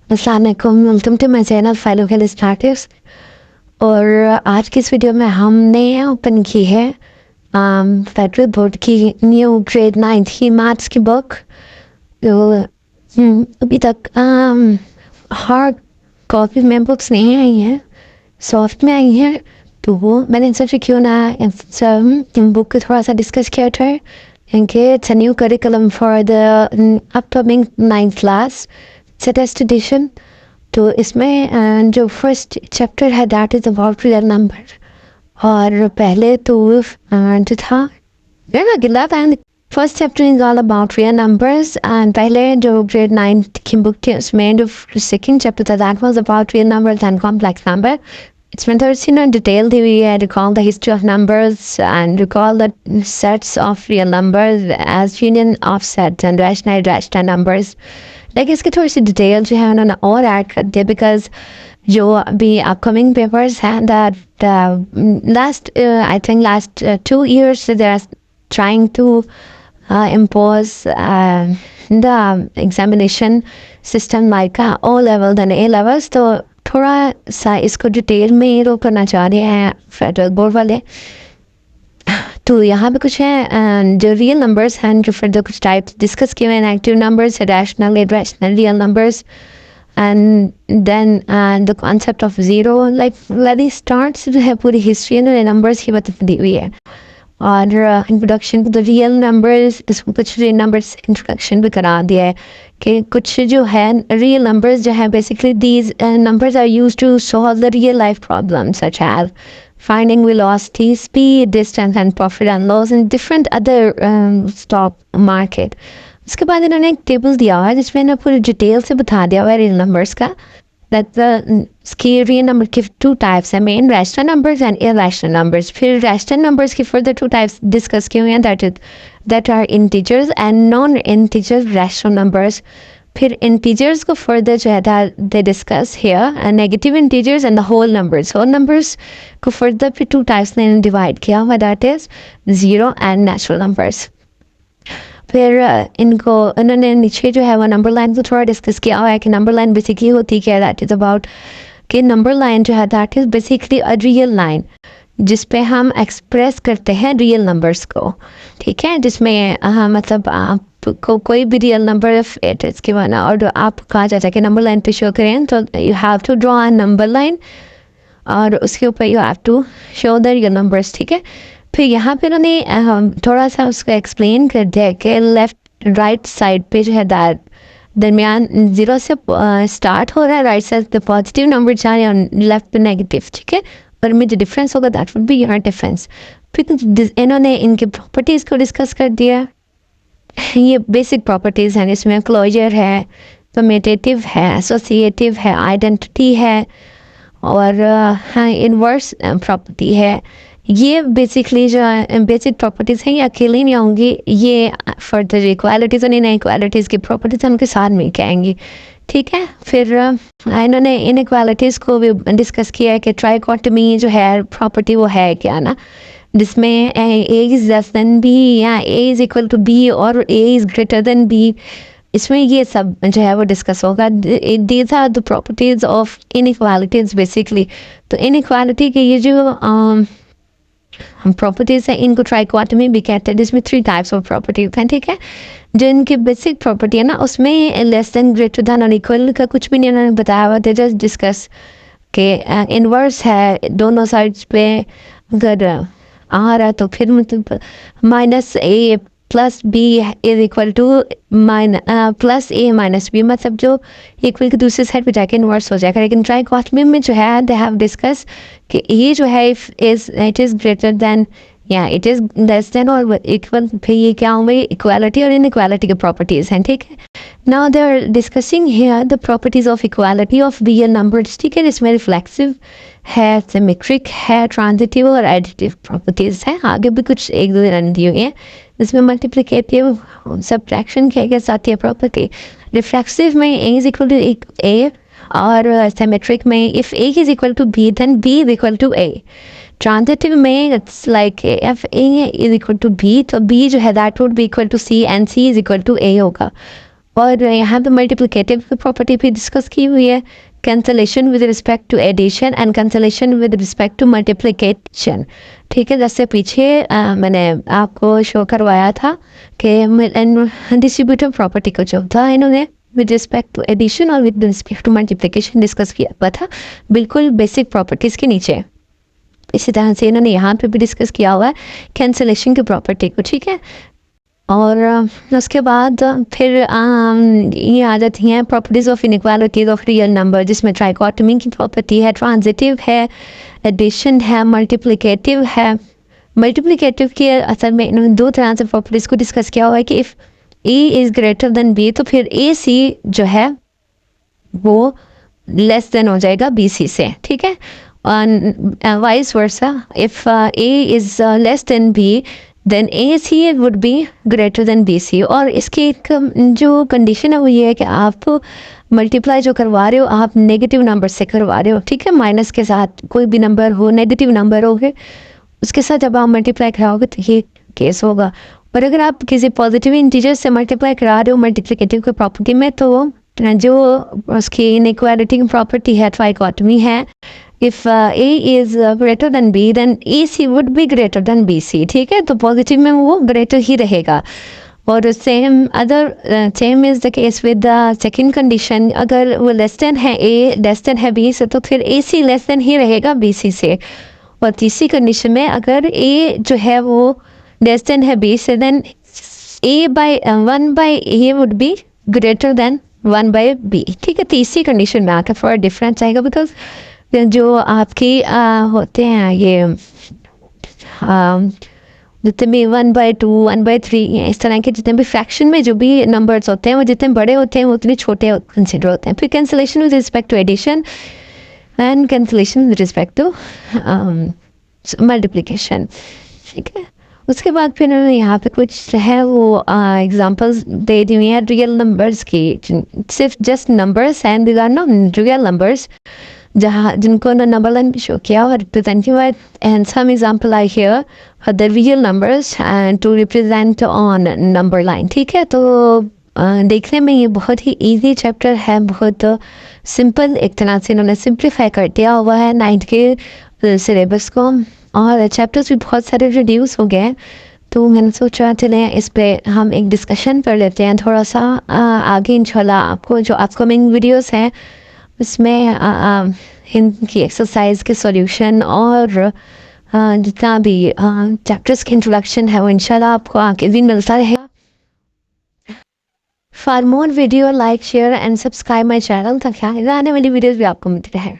अस्सलाम वालेकुम, welcome to my channel फाइलोकेल स्टार्टर्स। और आज की इस वीडियो में हमने ओपन की है फेडरल बोर्ड की न्यू ग्रेड 9 की मैथ्स की बुक। तो अभी तक हार्ड कॉपी में बुक्स नहीं आई हैं, सॉफ्ट में आई हैं। तो वो मैंने सोचा क्यों ना इन बुक को थोड़ा सा डिस्कस किया था, क्योंकि it's a new curriculum for the upcoming 9th class test edition. तो इसमें जो फर्स्ट चैप्टर है that is about real number. और पहले तो जो था गिला and first chapter is all about real numbers. And पहले जो ग्रेड 9 की बुक थी उसमें जो सेकंड चैप्टर था that was about real numbers and complex number. इसमें थोड़ी सी ना डिटेल दी हुई है, recall the history of numbers and recall the sets of real numbers as union of sets and rational numbers. Like इसकी थोड़ी सी डिटेल जो है उन्होंने और ऐड कर दिया, बिकॉज जो अभी अपकमिंग पेपर्स हैं that last I think last 2 years they are trying to impose the examination system like O level than A levels। तो थोड़ा सा इसको डिटेल में रोक करना चाह रहे हैं फेडरल बोर्ड वाले। तो यहाँ पे कुछ है जो रियल नंबर्स हैं, जो फिर कुछ टाइप्स डिस्कस किए हुए हैं, active numbers, rational, irrational, real numbers and then the concept of zero. Like very start जो है पूरी हिस्ट्री इन्होंने नंबर्स की बता दी हुई है। और introduction to the real numbers, इसमें कुछ रियल नंबर्स इंट्रोडक्शन भी करा दिया है कि कुछ जो है रियल नंबर्स जो है basically these numbers are used to solve the real life problems such as finding velocity, speed, distance and profit and loss in different other stock market। उसके बाद इन्होंने एक टेबल दिया हुआ है जिसमें ना पूरी डिटेल से बता दिया हुआ है रियल नंबर्स का। दैट रियल नंबर की 2 टाइप्स है, main rational numbers and irrational numbers. फिर रैशनल नंबर्स की फर्दर 2 टाइप्स डिस्कस किए हुए हैं, that are integers and non integer rational numbers. फिर इंटीजर्स को फर्दर जो है they discuss here negative integers and the whole numbers को फर्दर फिर 2 टाइप्स में डिवाइड किया हुआ, that is zero and natural numbers. फिर इनको इन्होंने नीचे जो है वो नंबर लाइन को थोड़ा डिस्कस किया हुआ है कि नंबर लाइन बेसिकली होती क्या है। दैट इज़ अबाउट कि नंबर लाइन जो है that is basically a real line जिस पे हम एक्सप्रेस करते हैं रियल नंबर्स को, ठीक है। जिसमें मतलब आपको कोई भी real number it is given और आप कहा जाता है कि नंबर लाइन पे शो करें, तो you have to draw a number line और उसके ऊपर you have to show the real numbers, ठीक है। फिर यहाँ पे उन्होंने थोड़ा सा उसको एक्सप्लेन कर दिया कि लेफ्ट राइट साइड पे जो है दैट दरमियान 0 से स्टार्ट हो रहा है, राइट साइड पे पॉजिटिव नंबर जा रहे हैं और लेफ्ट पे नेगेटिव, ठीक है। और में जो डिफरेंस होगा that would be your difference. फिर इन्होंने इनके प्रॉपर्टीज़ को डिस्कस कर दिया। ये बेसिक प्रॉपर्टीज़ हैं, इसमें क्लोजर है, कम्यूटेटिव है, एसोसिएटिव है, आइडेंटिटी है और हाँ इनवर्स प्रॉपर्टी है। ये बेसिकली जो बेसिक प्रॉपर्टीज़ हैं ये अकेली नहीं होंगी, ये फर्दर इक्वालिटीज़ और इन इक्वालिटीज़ की प्रॉपर्टीज़ उनके साथ मिल के आएंगी, ठीक है। फिर इन्होंने इन इक्वालिटीज़ को भी डिस्कस किया है कि ट्राइकोटमी जो है प्रॉपर्टी वो है क्या ना, जिसमें A is less than B या A is equal to B और A is greater than B. इसमें ये सब जो है वो डिस्कस होगा। These are the properties of inequalities basically. तो इन इक्वालिटी के ये जो प्रॉपर्टीज़ है इनको ट्राइकोटमी भी कहते हैं, जिसमें 3 टाइप्स ऑफ प्रॉपर्टीज हैं, ठीक है। जो इनकी बेसिक प्रॉपर्टी है ना उसमें लेस देन ग्रेटर देन और इक्वल का कुछ भी नहीं उन्होंने बताया हुआ, जस्ट डिस्कस के इनवर्स है दोनों साइड्स पे अगर आ रहा है तो फिर मतलब minus A plus B is equal to plus A minus B, मतलब जो इक्वल के दूसरे साइड पे जाके इन्वर्स हो जाएगा। लेकिन ट्राइकोटमी में जो है दे हैव डिस्कस कि ये जो है इट इज़ ग्रेटर देन या इट इज़ लेस देन और इक्वल, फिर ये क्या होंगे इक्वालिटी और इनइक्वालिटी के प्रॉपर्टीज़ हैं, ठीक है। Now they are discussing here the properties of equality of real numbers, ठीक है। इसमें रिफ्लेक्सिव है, सिमेट्रिक है, ट्रांजिटिव और एडिटिव प्रॉपर्टीज़ हैं। आगे भी कुछ 1-2 रन दी हुई हैं। इसमें मल्टीप्लिकेटिव सब्ट्रैक्शन के साथ ये प्रॉपर्टी। रिफ्लेक्सिव में A is equal to A और सिमेट्रिक में if A is equal to B then B is equal to A. Transitive में it's like if A is equal to B, तो B जो है that would be equal to C and C is equal to A होगा। और यहाँ पे multiplicative property भी discuss की हुई है, cancellation with respect to addition and cancellation with respect to multiplication. ठीक है, जैसे पीछे मैंने आपको शो करवाया था कि डिस्ट्रीब्यूटिव प्रॉपर्टी को जो था इन्होंने विद रिस्पेक्ट टू एडिशन और with respect to multiplication discuss किया हुआ था, बिल्कुल बेसिक प्रॉपर्टीज़ के नीचे। इसी तरह से इन्होंने यहाँ पे भी डिस्कस किया हुआ है कैंसलेशन की प्रॉपर्टी को। ठीक है, और उसके बाद फिर ये आ जाती हैं properties of inequalities of real number, जिसमें ट्राइकोटमी की प्रॉपर्टी है, ट्रांजिटिव है, एडिशन है, मल्टीप्लिकेटिव है। मल्टीप्लिकेटिव की असल में इन्होंने दो तरह से प्रॉपर्टीज़ को डिस्कस किया हुआ है कि if A is greater than B तो फिर ए सी जो है वो लेस देन हो जाएगा बी सी से। ठीक है, vice versa, if A is less than B then A C would be greater than B C. और इसकी एक जो कंडीशन है वो ये है कि आप मल्टीप्लाई जो करवा रहे हो आप नेगेटिव नंबर से करवा रहे हो। ठीक है, माइनस के साथ कोई भी नंबर हो, नेगेटिव नंबर हो गए, उसके साथ जब आप मल्टीप्लाई कराओगे तो ये केस होगा। पर अगर आप किसी पॉजिटिव इंटीजर से मल्टीप्लाई करा रहे हो मल्टीप्लिकेटिव की प्रॉपर्टी में, तो जो उसकी इनइक्वालिटी की प्रॉपर्टी है, ट्राइकोटमी है, if A is greater than B then A C would be greater than B C. ठीक है, तो पॉजिटिव में वो ग्रेटर ही रहेगा। और same is the case with the second condition, अगर वो लेस देन है ए लेस देन है बी से तो फिर ए सी लेस देन ही रहेगा बी सी से। और तीसरी कंडीशन में अगर ए जो है वो लेस देन है बी से then A by 1/a would be greater than 1/b। ठीक है, तीसरी कंडीशन में आकर फॉर डिफरेंस आएगा, बिकॉज जो आपकी होते हैं ये जितने भी 1/2 1/3 इस तरह के जितने भी फ्रैक्शन में जो भी नंबर्स होते हैं वो जितने बड़े होते हैं वो उतने छोटे कंसिडर होते हैं। फिर cancellation with respect to addition and cancellation with respect to multiplication. ठीक है, उसके बाद फिर यहाँ पे कुछ है वो एग्जांपल्स दे दी हुई हैं रियल नंबर्स की, सिर्फ just numbers and these are not real numbers, जहाँ जिनको ना नंबर लाइन भी शो किया और representing and some example I here for the real numbers and to represent on number line. ठीक है, तो देखने में ये बहुत ही इजी चैप्टर है, बहुत सिंपल, एक तरह से इन्होंने सिंप्लीफाई कर दिया हुआ है 9th के सिलेबस को, और चैप्टर्स भी बहुत सारे रिड्यूस हो गए। तो मैंने सोचा चलें इस पे हम एक डिस्कशन कर लेते हैं थोड़ा सा आगे। इंशाल्लाह आपको जो अपकमिंग वीडियोस हैं उसमें इनकी एक्सरसाइज के सॉल्यूशन और जितना भी चैप्टर्स के इंट्रोडक्शन है वो इंशाल्लाह आपको आगे भी मिलता रहेगा। For more video like share and subscribe my channel ताकि आने वाली वीडियोज़ भी आपको मिलती रहे।